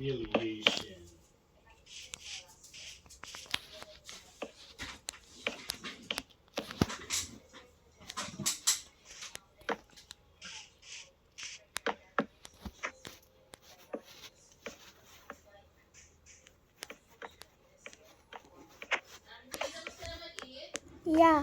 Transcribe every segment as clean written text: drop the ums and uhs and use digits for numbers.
Humiliation. Yeah.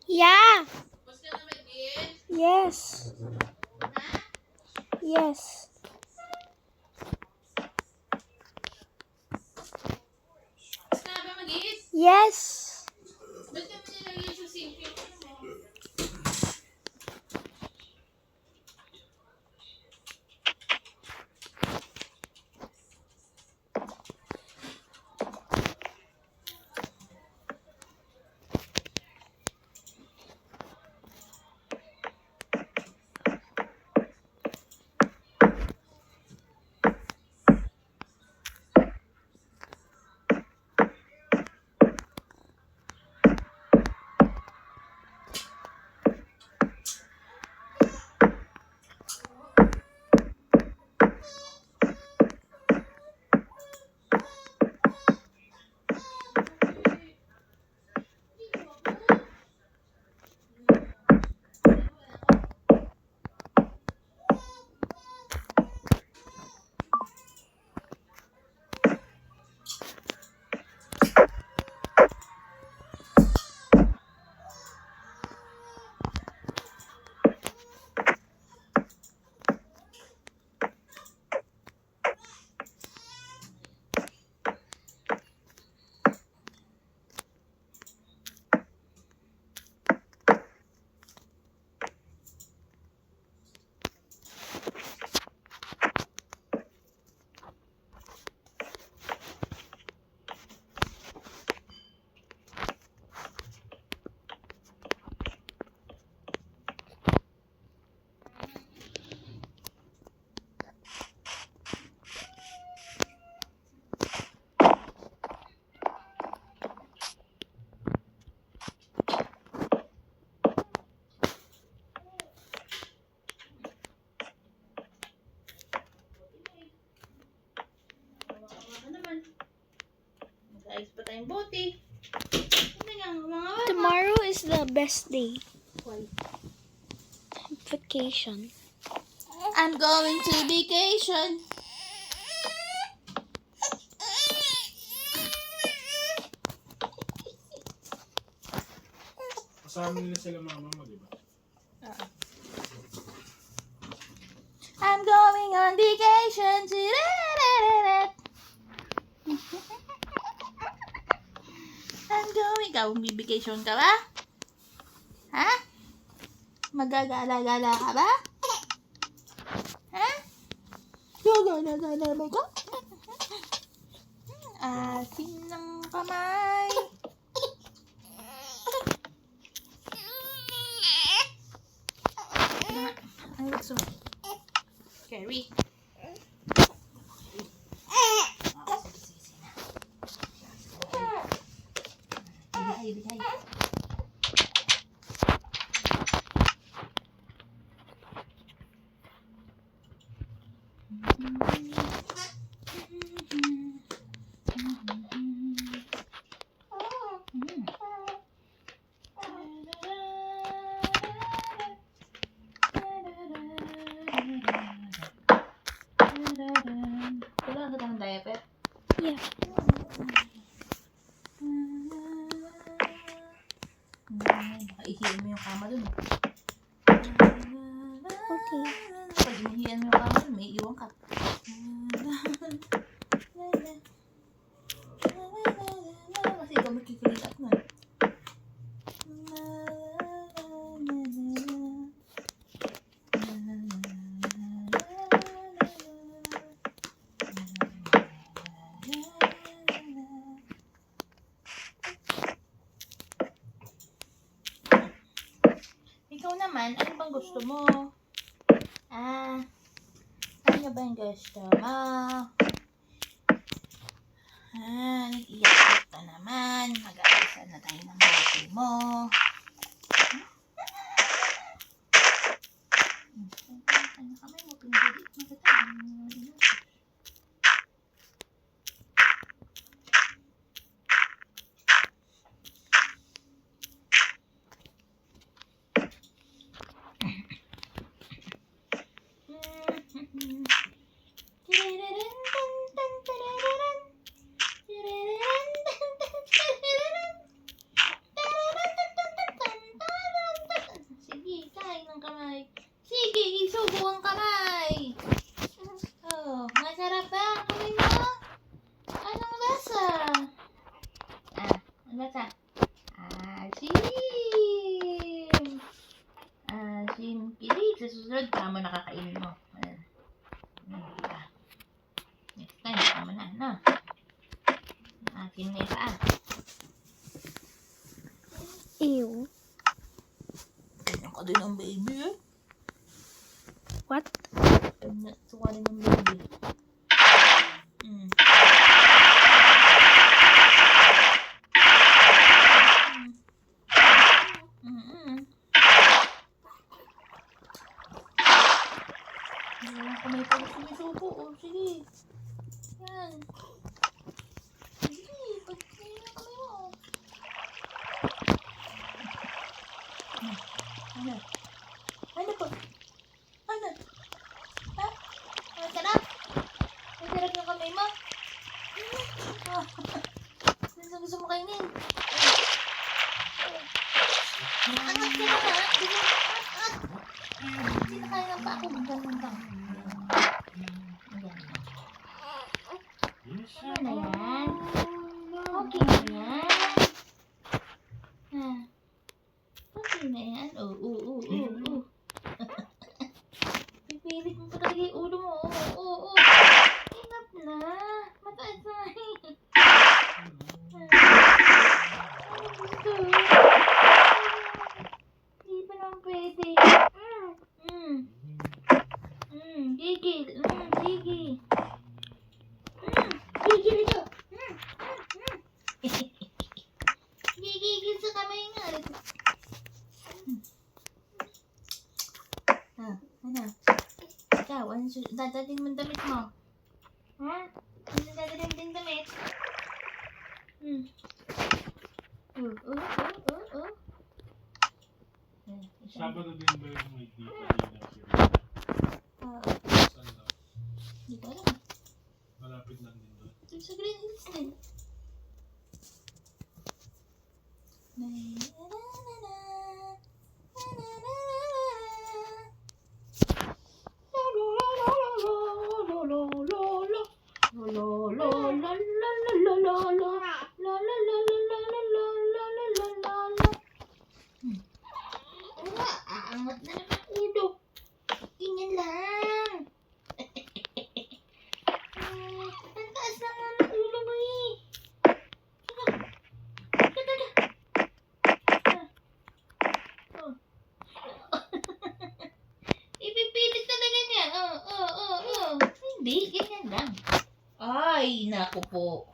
Yeah. Yes. Yes. Yes. Guys, pa tayong bote. Tomorrow is the best day. Why? Vacation. I'm going to vacation. Kasama nila sila mama mo, di ba? I'm going on vacation. I'm going. Ikaw, vacation ka ba? Ha? Magagala-gala ka ba? Ha? Gagala-gala ba ka? Asin ng kamay. Ay, gusto mo. Carrie. Bigay. Wala ka ng diaper? Yeah. Ihiin mo yung kama dun. Okay. Pag inihian mo yung kama dun, may iwan ka. Kasi ikaw magkikilit up nun. Ikaw naman, ano bang gusto mo? Ano ba yung gusto mo? Nag-iyak. Ito naman, mag-aalisan na tayo ng baboy mo. Ano kamay mo, pinagdit mo kita. Sige, kain ng kamay. Sige, isubo ang kamay. Oh, masarap ba ang kamay mo? Anong lasa? Ang lasa? Asim! Asim kilig. Sa susunod, tama nakakainin mo. Ayan. Diba? Next time, tama na, no? Asim na yung paa. Ew. Ganyan ka din ang baby, eh. What? Suka din ang baby. Kamay pa sumisuko, oh. Sige. Yan. Sige, pagkain na kamay mo. Ano? Ano po? Ano? Ha? Ang sarap? Ang sarap yung kamay mo? Gusto mo kainin? Angat ka na, ha? Angat! Sinakain ng pa ako. Ganun ba? Ano na yan? Okay na yan. Okay na yan. Oo. Pipilit mo pa talaga yung ulo mo. Oo. Inap na. Mataas na. Ano gusto? Hindi pa naman pwede. Gigil. Gigil. Gigil ito. Gigigil sa kamay nga. Ano? Ikaw, ano dadating mong damit mo? Ha? Ano dadating din damit? Sabado din ba yung may dito? Saan daw? Hindi ko alam. Malapit lang din doon. Ito sa Green Hills din. Aangat na naman ulo. Ganyan lang. Ang taas naman ang ulo mo eh. Ipipilit talaga niya. Oo. Hindi, ganyan lang. Ay, naku po.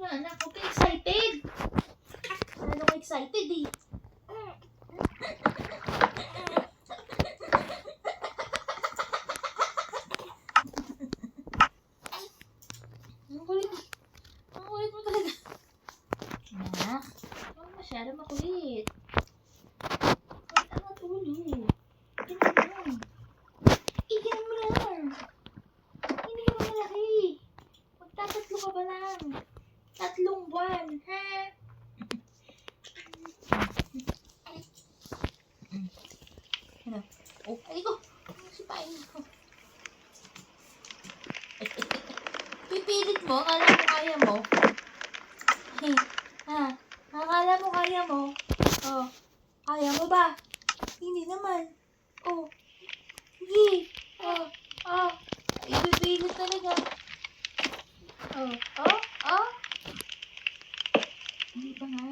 Naku, ka-excited. Ano ka excited eh. Ang kulit mo talaga. Nak, huwag masyado makulit. Ang ulo. Ganyan lang. Ganyan mo lang. Hindi ka ba malaki? Magtatatlo ka ba lang? 3 buwan, ha? Ano? Oh, aligo. Sipain mo. Pipilit mo, akala mo kaya mo. Akala mo kaya mo. Oh, kaya mo ba? Hindi naman. Oh, sige. Ipipilit talaga. Hindi pa nga.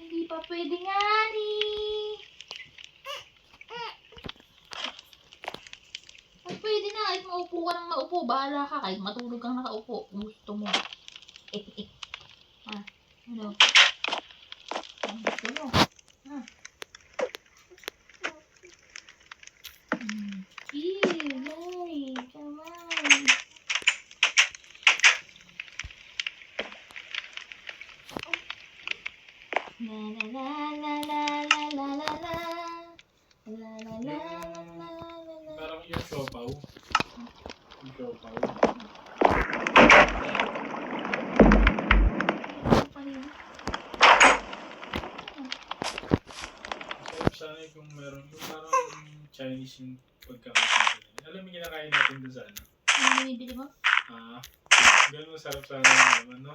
Hindi pa pwede nga ni. Pwede na, kahit maupo ka ng maupo, bahala ka, kahit matulog kang nakaupo, kung gusto mo. Ano? Ang gusto mo? Ah. Ew, yay! Kamay! La la la la la la la la la. La la la la la la. Parang yung siopaw. Yung siopaw. Sarap sana kung meron yung parang Chinese yung pagkakasin. Alam mo kinakain natin doon sa ano? Ano binibili mo? Ah, ganun sarap sana yung naman, no?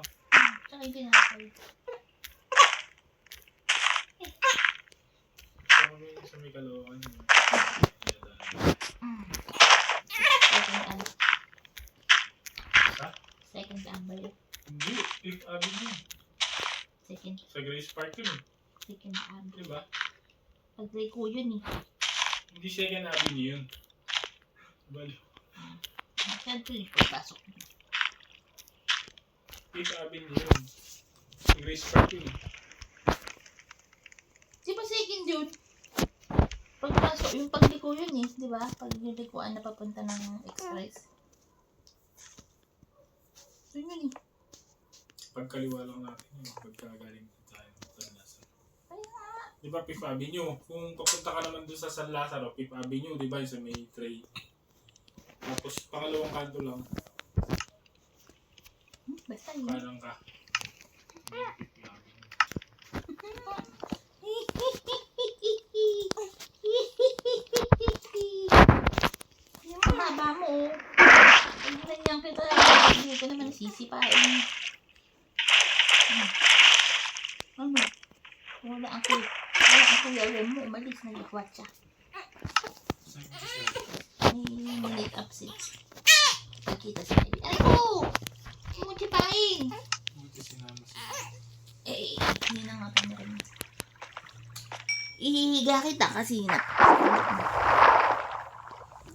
Tsaka yung tinapay. Sa may Caloocan yun. Second ano? Sa? Second lang ba yun? Hindi, Fifth Avenue. Second. Sa Grace Park yun. Second Avenue. Diba? Pag-try ko yun eh. Hindi Second Avenue yun. Bali. Saan ko yung pagpasok? Fifth Avenue yun. Sa Grace Park yun. Di ba second yun? Pagpasok, yung pagliko yun eh. Di ba? Paglilikuan na papunta ng express. Yun yun eh. Pagkaliwa lang natin yun. Pagkagaling tayo ng San Lazaro. Ay nga. Di ba Fifth Avenue? Kung papunta ka naman doon sa San Lazaro, Fifth Avenue, di ba yung sa may tray? Tapos pangalawang kanto lang, Basta yun. parang ka. Fifth Avenue. Yung haba mo oh. Pag ganyan kita, hindi ko naman nasisipain. Ano? Wala ang kuya mo. Umalis na likwat siya. May minute absence. Nakita si baby. Ay ko! Hindi mo sipain! Buti sinama siya. Eh, hindi na nga kami rin. Ihihiga kita kasi na.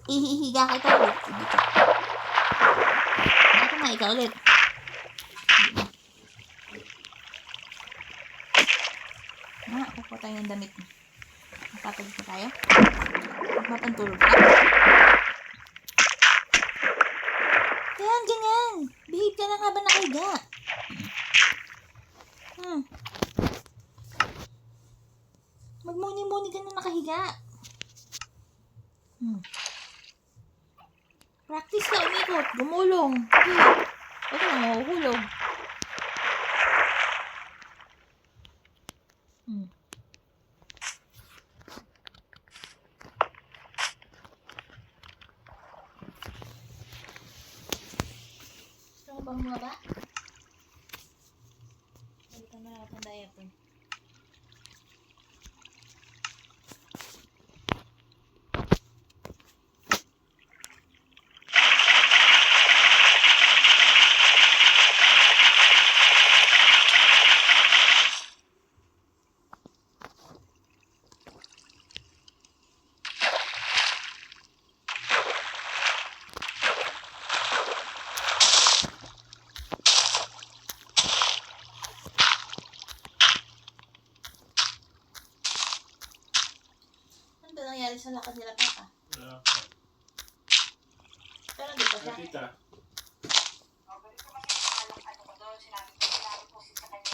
Ihihiga kita ulit. Dito. Ito na, ikaw ulit. Kukuha tayo ng damit mo. Magpapagod na tayo. Magpapantulog ka. Yan, ganyan. Behave ka lang habang nakahiga. Magmuni-muni ka na nakahiga. Practice ka, umikot. Gumulong. Huwag ka na mahuhulog. Gusto mo bang mga ba? Balikan mo na ako ng diaper. Ano nangyari sa lakad nila, Papa? Pero di pa siya. Tita, Sinabi ko po sa kanya